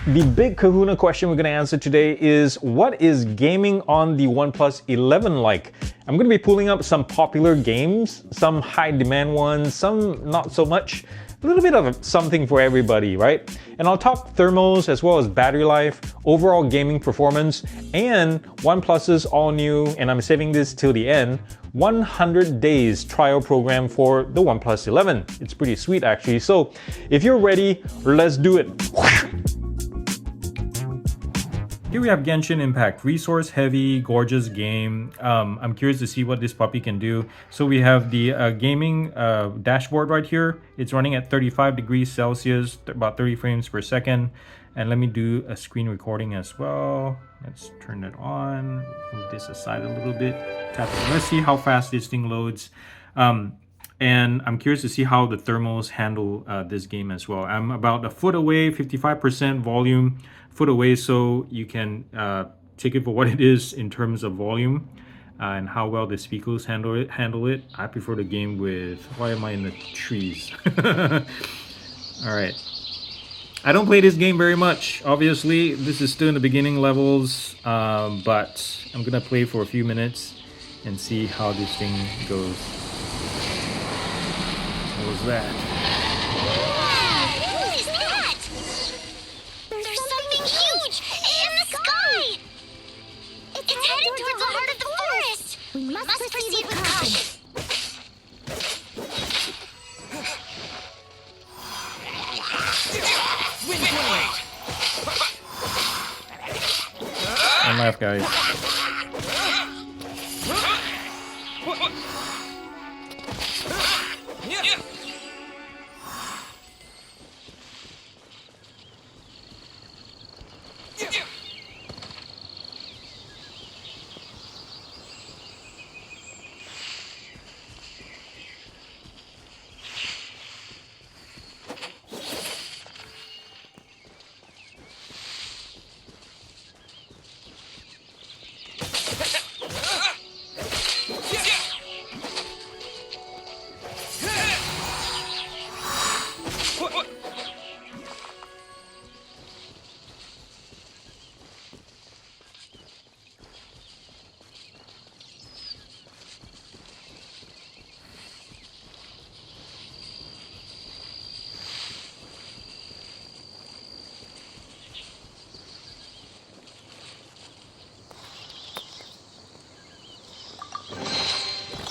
The big kahuna question we're going to answer today is, what is gaming on the OnePlus 11 like? I'm going to be pulling up some popular games, some high demand ones, some not so much, a little bit of something for everybody, right? And I'll talk thermals as well as battery life, overall gaming performance, and OnePlus's all new, and I'm saving this till the end, 100 days trial program for the OnePlus 11. It's pretty sweet actually. So if you're ready, let's do it. Here we have Genshin Impact, resource heavy, gorgeous game. I'm curious to see what this puppy can do. So we have the gaming dashboard right here. It's running at 35 degrees Celsius, about 30 frames per second. And let me do a screen recording as well. Let's turn it on, move this aside a little bit. Tap it. Let's see how fast this thing loads. And I'm curious to see how the thermals handle this game as well. I'm about a foot away, 55% volume, foot away, so you can take it for what it is in terms of volume and how well the speakers handle it. I prefer the game with, why am I in the trees? All right. I don't play this game very much. Obviously, this is still in the beginning levels, but I'm gonna play for a few minutes and see how this thing goes. What was that? What is that? There's something huge in the sky! It's headed towards the heart of the forest! We must proceed with caution. One left, guys.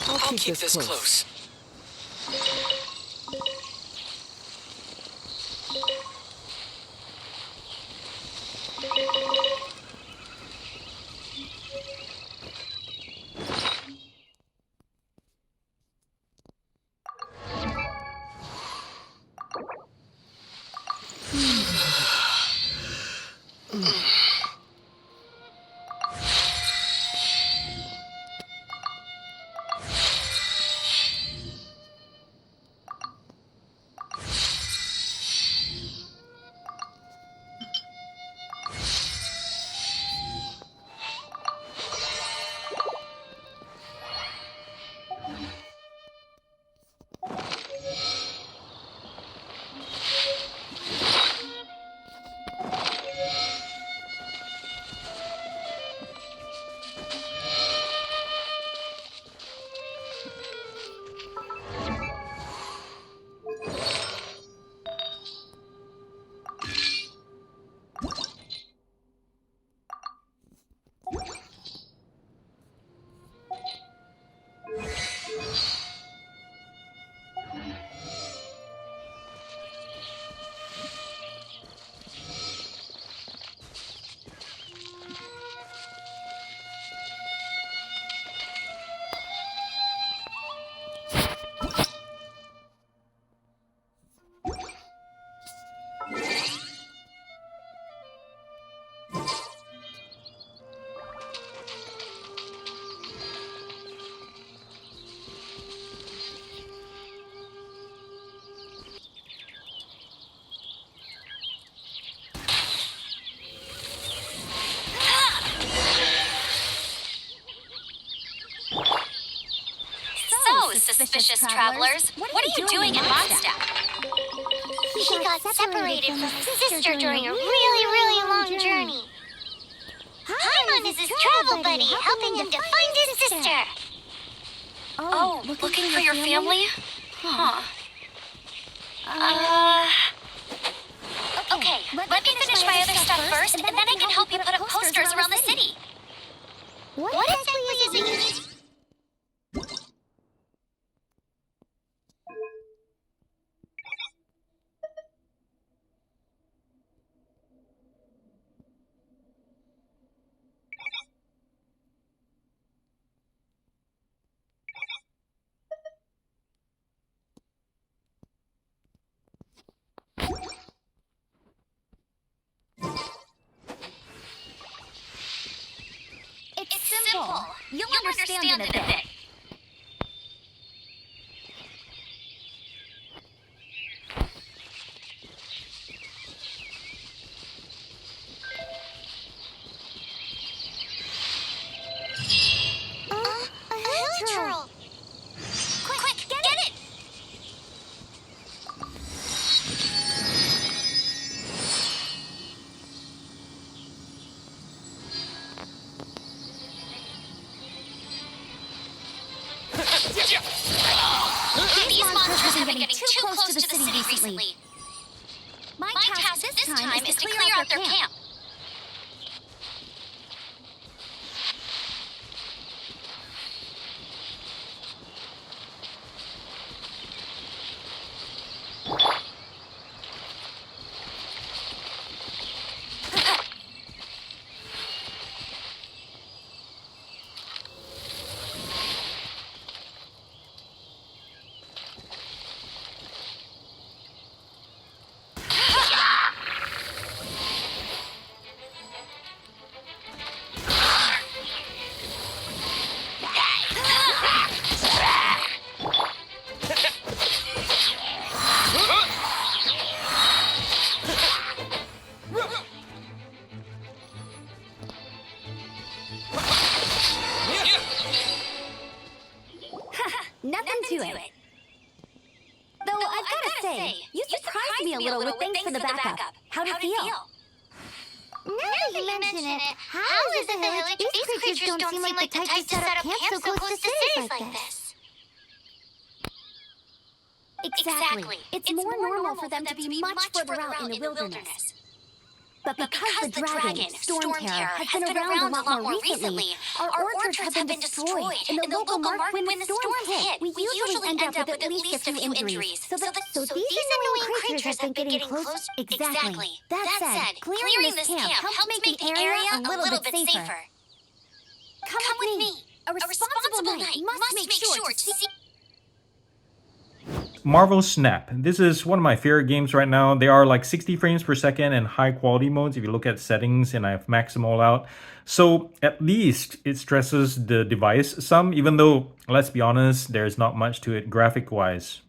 I'll keep this close. Suspicious travelers. What are you doing in Mondstadt? He got separated from his sister during a really journey. Paimon is his travel buddy, helping him to find his sister. Oh, looking for your family? Huh. Okay, let me finish my other stuff first, and then I can help you put up posters around the city. What exactly is it you need? It's simple. You'll understand in a bit. A hill turtle. Quick, get it! These monsters have been getting too close to the city recently. My task this time is to clear out their camp. Nothing to it. Though I've gotta say, you surprised me a little with thanks for the backup. How'd it feel? Now that you mention it, how is it that these creatures don't seem like the type to set up camps so close to cities like this? Exactly. It's more normal for them to be much further out in the wilderness. But because the dragon, Storm Terror, has been around a lot more recently, our orchards have been destroyed, and the local mark when the storms hit, we usually end up with at least a few injuries. So these annoying creatures have been getting close. Exactly. That said, clearing this camp helps make the area a little bit safer. Come with me. A responsible knight must make sure to see... Marvel Snap. This is one of my favorite games right now. They are like 60 frames per second and high quality modes if you look at settings, and I've maxed them all out. So at least it stresses the device some, even though, let's be honest, there's not much to it graphic wise.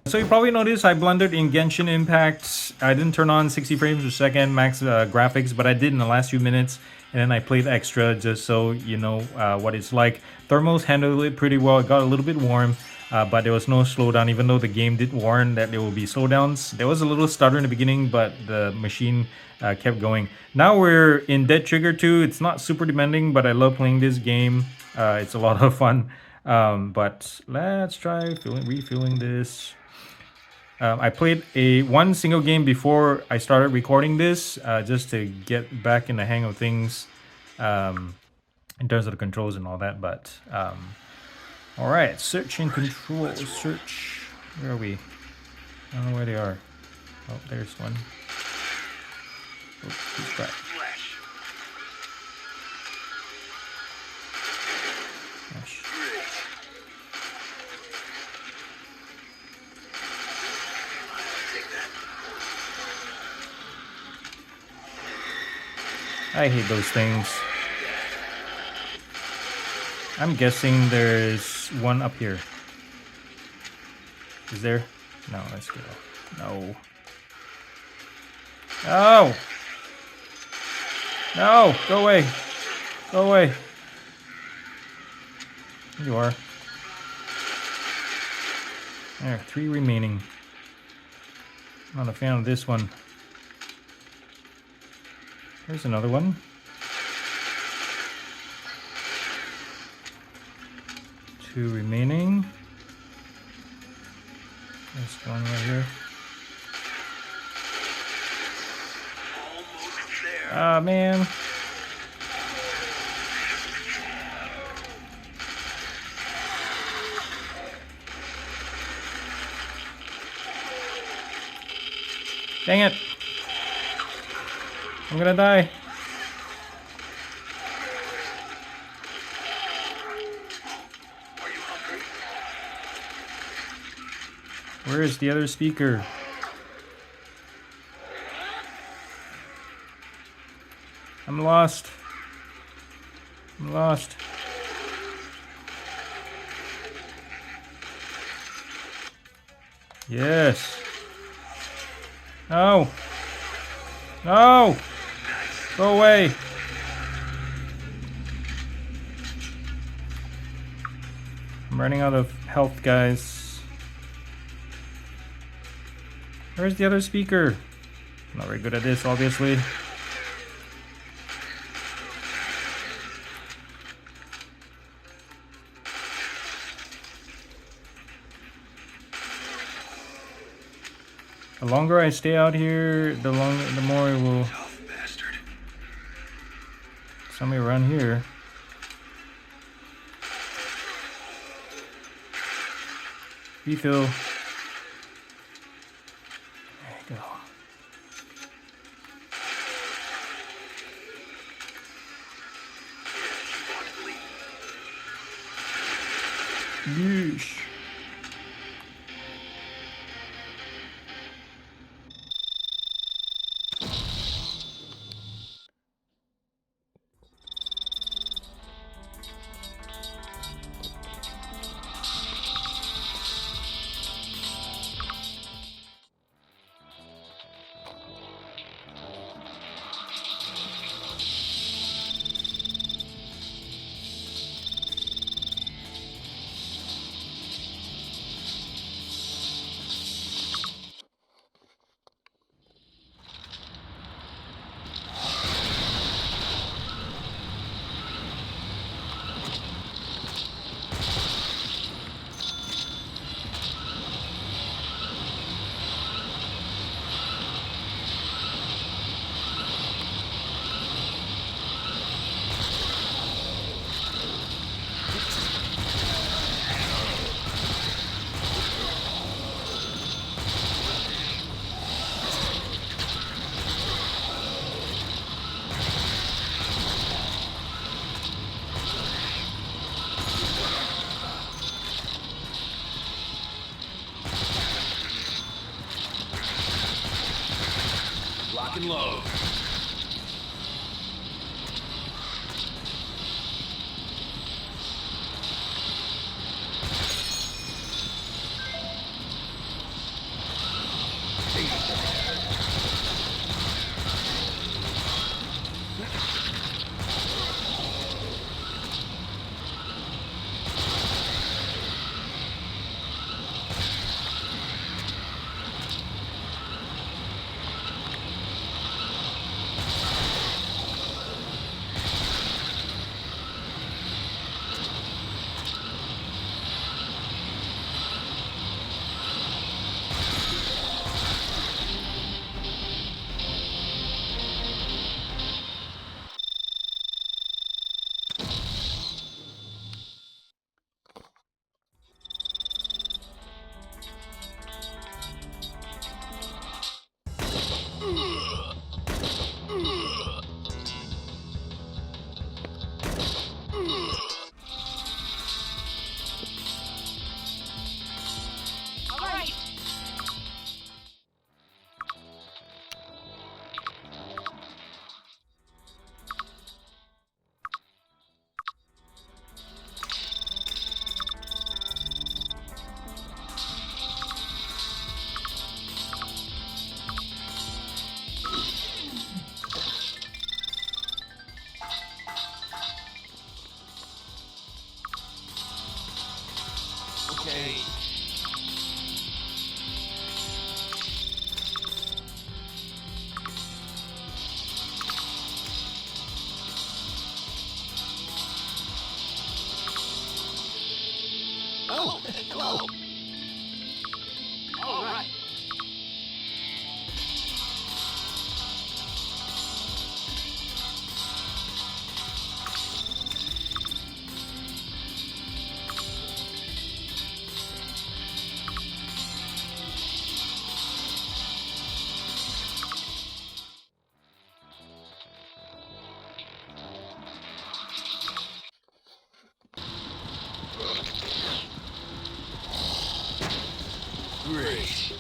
So you probably noticed I blundered in Genshin Impact. I didn't turn on 60 frames per second max graphics, but I did in the last few minutes. And then I played extra just so you know what it's like. Thermals handled it pretty well. It got a little bit warm, but there was no slowdown, even though the game did warn that there will be slowdowns. There was a little stutter in the beginning, but the machine kept going. Now we're in Dead Trigger 2. It's not super demanding, but I love playing this game. It's a lot of fun. But let's try refueling this. I played one single game before I started recording this, just to get back in the hang of things, in terms of the controls and all that. But all right, search and control. Search. Where are we? I don't know where they are. Oh, there's one. Oh, he's back. Gosh. I hate those things. I'm guessing there's one up here. Is there? No, let's go. No. No! No! Go away! Go away! Here you are. There, 3 remaining. Not a fan of this one. Here's another one. 2 remaining. There's one right here. Ah, man. Dang it. I'm gonna die. Where is the other speaker? I'm lost. I'm lost. Yes. No. No. Go away. I'm running out of health, guys. Where's the other speaker? I'm not very good at this, obviously. The longer I stay out here, the more it will. Somebody around here. Refill. There you go. Yeesh. Oh, hello. All right. Great.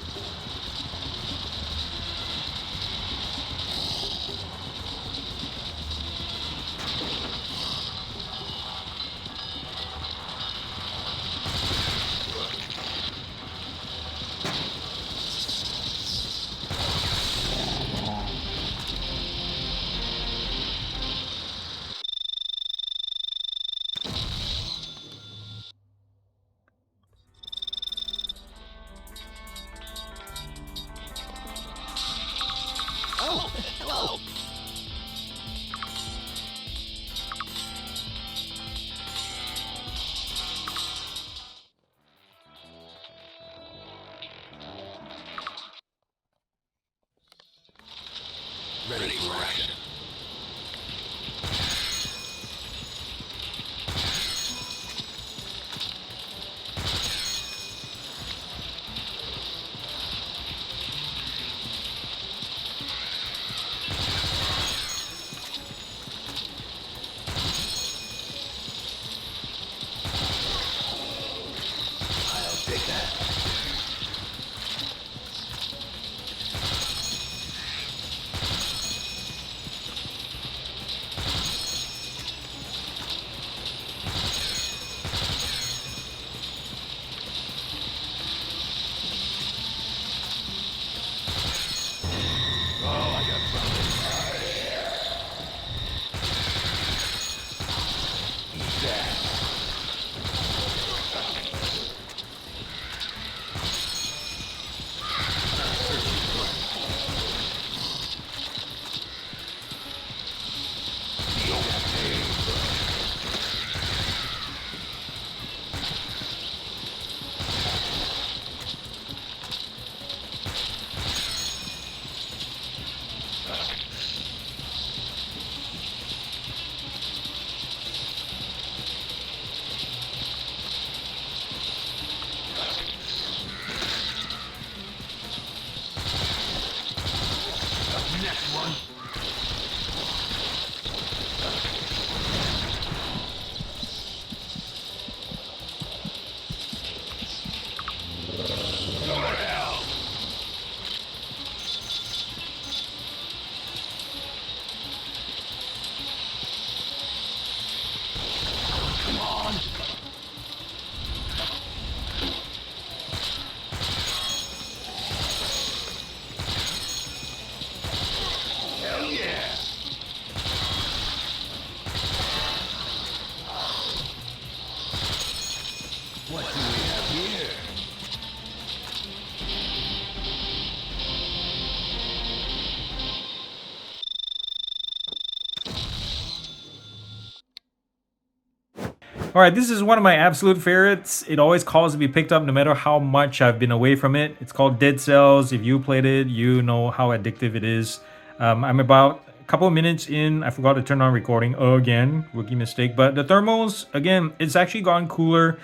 Oh, hello. Ready for action. I'll take that. Oh, I got something. Eat that. Next one. Go to hell. Come on. Hell yeah. What do we have here? All right, this is one of my absolute favorites. It always calls to be picked up no matter how much I've been away from it. It's called Dead Cells. If you played it, you know how addictive it is. I'm about a couple of minutes in. I forgot to turn on recording again, rookie mistake. But the thermals, again, it's actually gotten cooler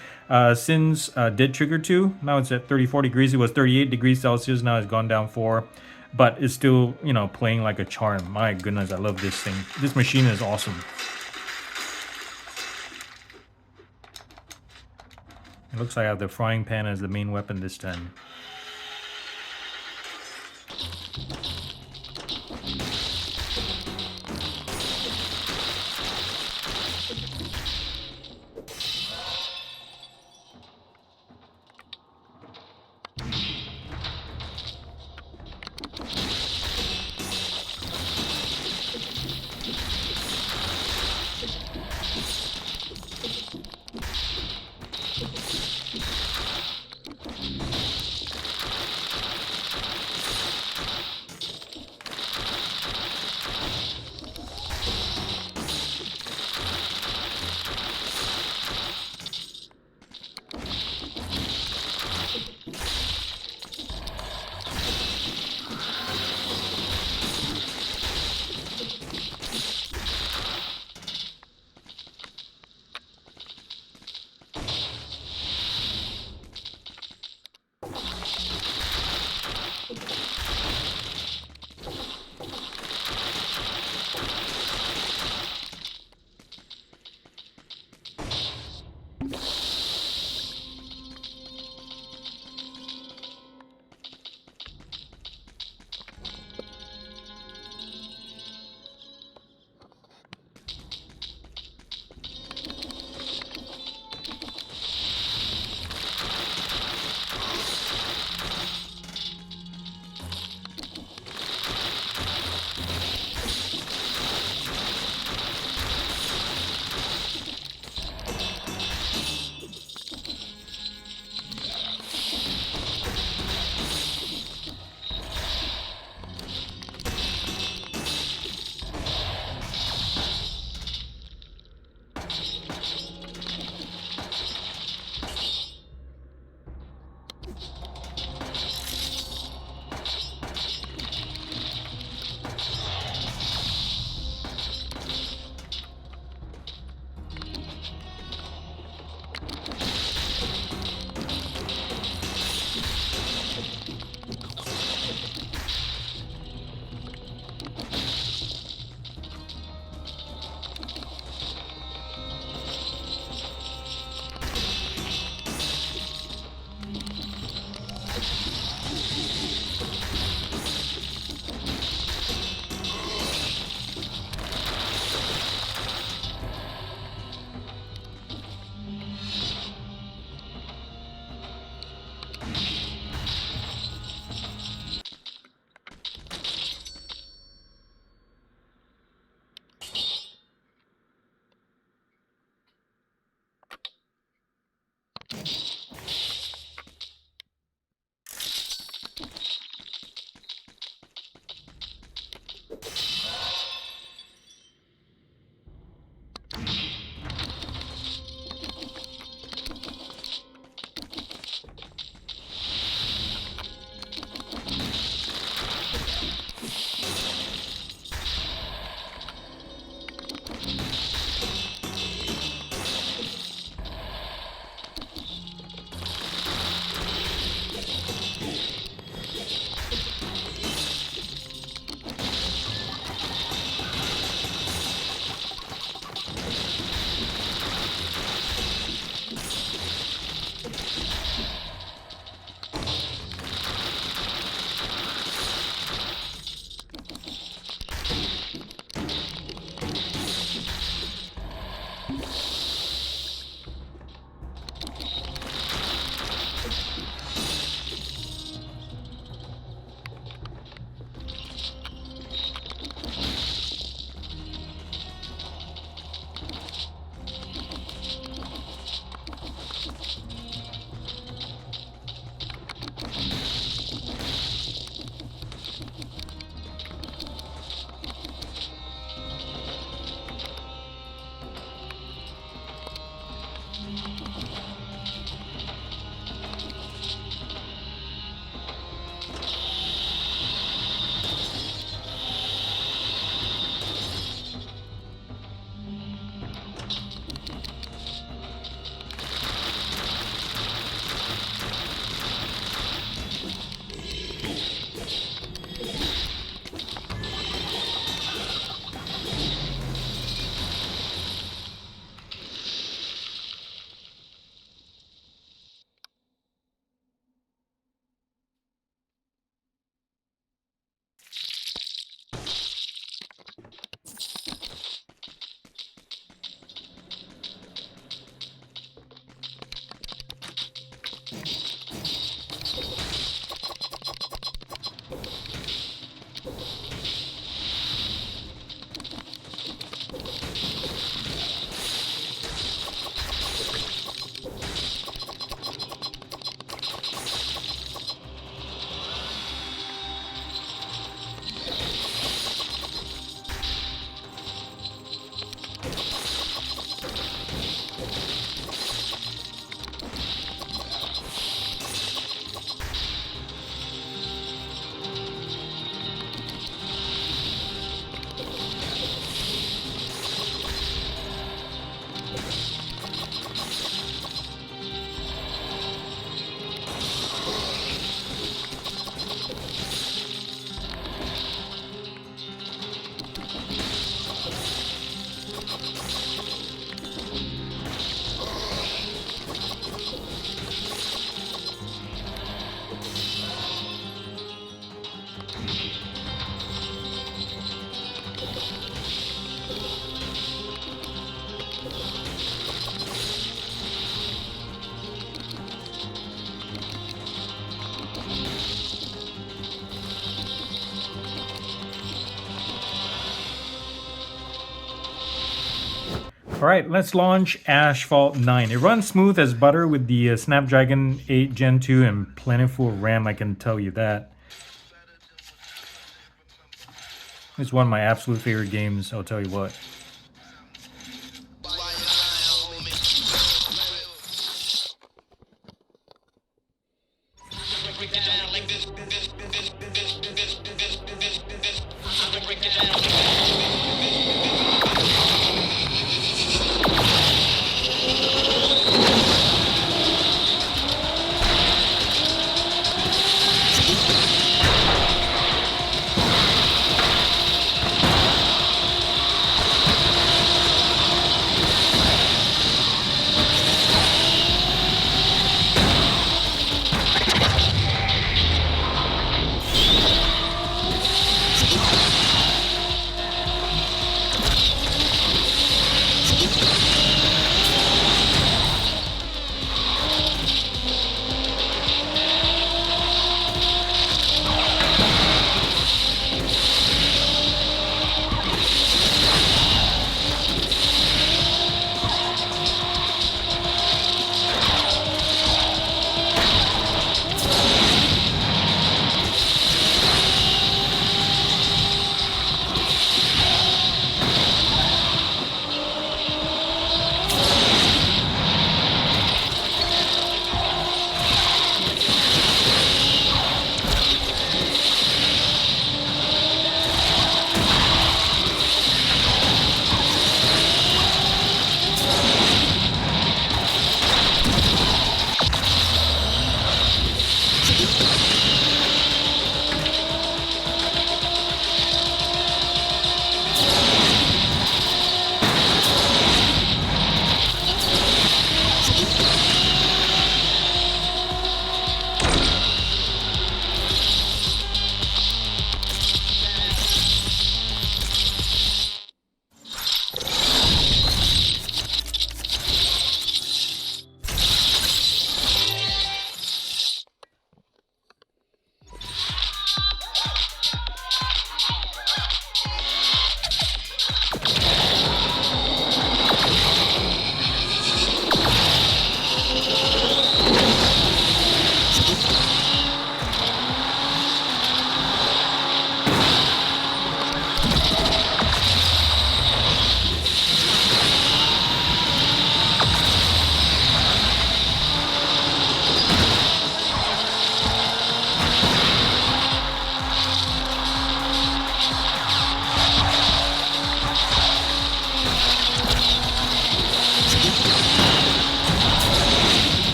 since Dead Trigger 2. Now it's at 34 degrees. It was 38 degrees Celsius. Now it's gone down 4. But it's still, you know, playing like a charm. My goodness, I love this thing. This machine is awesome. It looks like I have the frying pan as the main weapon this time. Alright, let's launch Asphalt 9. It runs smooth as butter with the Snapdragon 8 Gen 2 and plentiful RAM, I can tell you that. It's one of my absolute favorite games, I'll tell you what.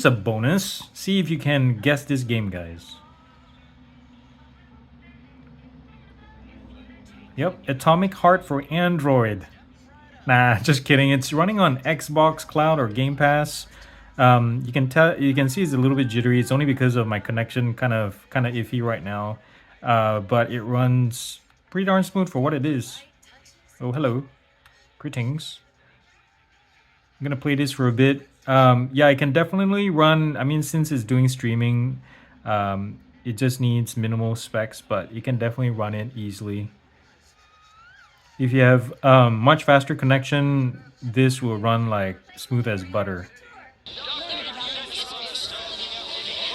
here's a bonus. See if you can guess this game, guys. Yep, Atomic Heart for Android. Nah, just kidding. It's running on Xbox Cloud or Game Pass. You can see it's a little bit jittery. It's only because of my connection, kind of iffy right now. But it runs pretty darn smooth for what it is. Oh, hello, greetings. I'm gonna play this for a bit. Yeah, I can definitely run. I mean, since it's doing streaming, it just needs minimal specs, but you can definitely run it easily. If you have much faster connection, this will run like smooth as butter.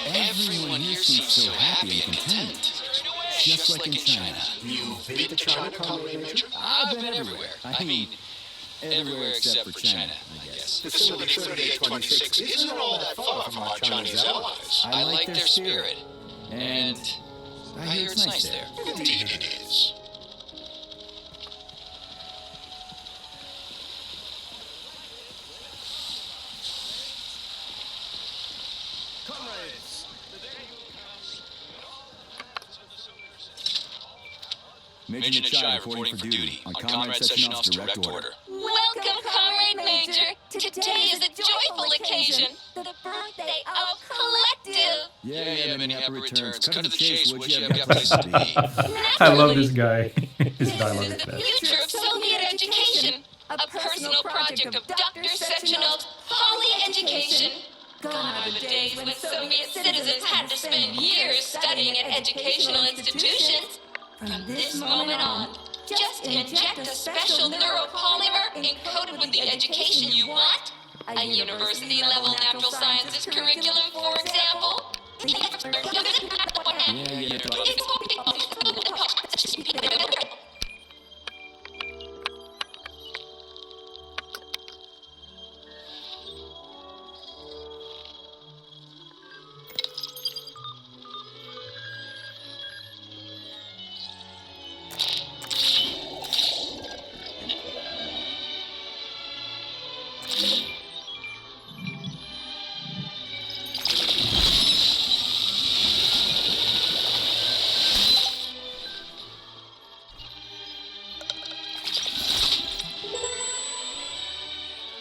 Everyone here seems so happy and content. Just like in China. You've been to China, Conway Major? I've been everywhere. I mean, everywhere except for China, I guess. Facility 3826 isn't all that far from our Chinese allies. I like their spirit. And I hear it's nice there. Indeed it is. Major Chai reporting for duty on Comrade Sectionov's direct order. Welcome, Comrade Major. Today is a joyful occasion. The birthday of Collective. Yeah, many happy returns. Cut to the chase, would you? Have got place to be. I love this guy. His dialogue is This is the best. future of Soviet education. A personal project of Dr. Sechenov's Poly Education. Gone are the days when Soviet citizens had to spend years studying at educational institutions. From this moment on, just inject a special neuropolymer encoded with the education you want. A university-level natural sciences curriculum, for example.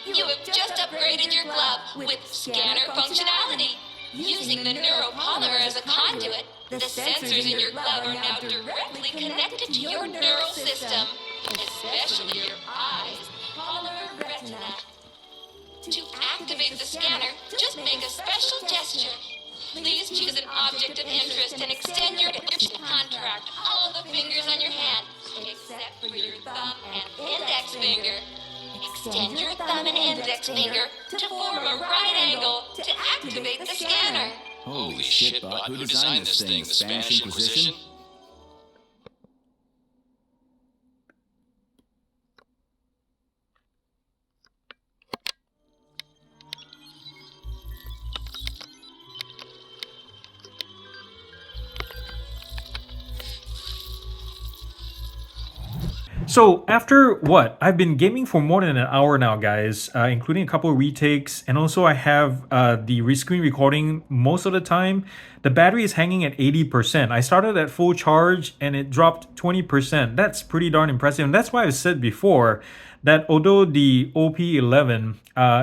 You have just upgraded your glove with scanner functionality. Using the neuropolymer as a conduit, the sensors in your glove are now directly connected to your neural system, especially your eyes, polymer retina. To activate the scanner, just make a special gesture. Please choose an object of interest and extend your contract all the fingers on your hand, except for your thumb and index finger. Extend your thumb and index finger to form a right angle to activate the scanner. Holy shit, bot. Who designed this thing? The Spanish Inquisition? So after what? I've been gaming for more than an hour now, guys, including a couple of retakes, and also I have the screen recording most of the time. The battery is hanging at 80%. I started at full charge and it dropped 20%. That's pretty darn impressive. And that's why I've said before that although the OP11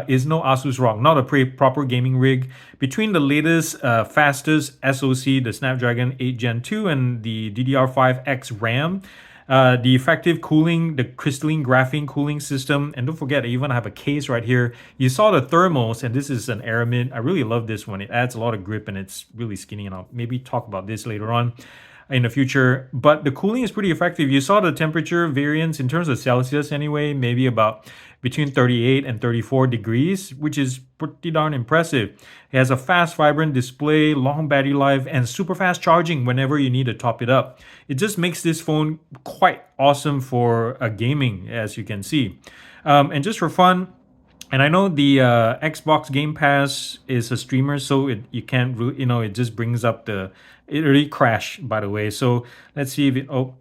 is no Asus ROG, not a proper gaming rig, between the latest fastest SoC, the Snapdragon 8 Gen 2 and the DDR5X RAM, the effective cooling, the crystalline graphene cooling system, and don't forget I even have a case right here. You saw the thermals, and this is an Aramid. I really love this one. It adds a lot of grip and it's really skinny, and I'll maybe talk about this later on in the future. But the cooling is pretty effective. You saw the temperature variance in terms of Celsius anyway, maybe about between 38 and 34 degrees, which is pretty darn impressive. It has a fast, vibrant display, long battery life, and super fast charging whenever you need to top it up. It just makes this phone quite awesome for gaming, as you can see. And just for fun, and I know the Xbox Game Pass is a streamer, so you can't really, it just brings up it really crashed, by the way. So let's see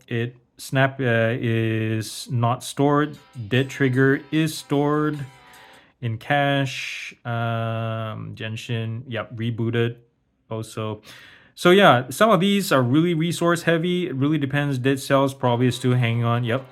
if Snap is not stored. Dead trigger is stored. in cash. Genshin, yep, rebooted also. So yeah, some of these are really resource heavy. It really depends. Dead Cells probably is still hanging on. Yep,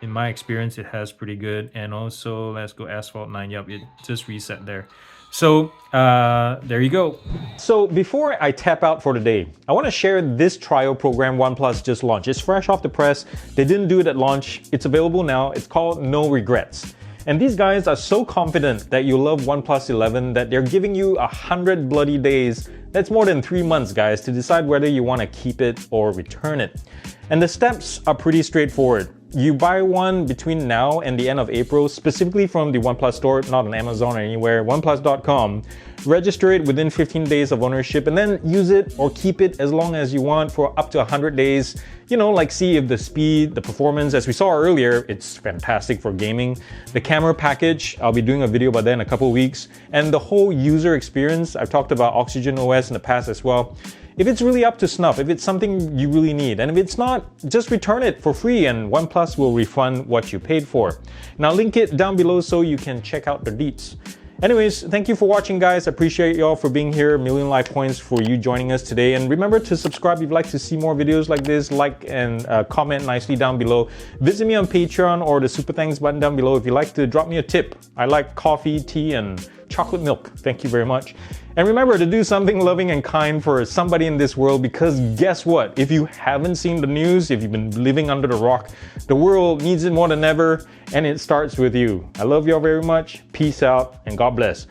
in my experience, it has pretty good. And also, let's go Asphalt 9. Yep, it just reset there. So there you go. So before I tap out for the day, I want to share this trial program OnePlus just launched. It's fresh off the press. They didn't do it at launch. It's available now. It's called No Regrets. And these guys are so confident that you love OnePlus 11 that they're giving you 100 bloody days. That's more than 3 months, guys, to decide whether you want to keep it or return it. And the steps are pretty straightforward. You buy one between now and the end of April, specifically from the OnePlus store, not on Amazon or anywhere, oneplus.com. Register it within 15 days of ownership and then use it or keep it as long as you want for up to 100 days. You know, like see if the speed, the performance, as we saw earlier, it's fantastic for gaming. The camera package, I'll be doing a video about that in a couple of weeks. And the whole user experience, I've talked about Oxygen OS in the past as well. If it's really up to snuff, if it's something you really need, and if it's not, just return it for free and OnePlus will refund what you paid for. And I'll link it down below so you can check out the deets. Anyways, thank you for watching, guys. I appreciate y'all for being here. Million life points for you joining us today. And remember to subscribe if you'd like to see more videos like this. Like and comment nicely down below. Visit me on Patreon or the super thanks button down below if you'd like to drop me a tip. I like coffee, tea, and chocolate milk. Thank you very much. And remember to do something loving and kind for somebody in this world, because guess what? If you haven't seen the news, if you've been living under the rock, the world needs it more than ever, and it starts with you. I love y'all very much. Peace out, and God bless.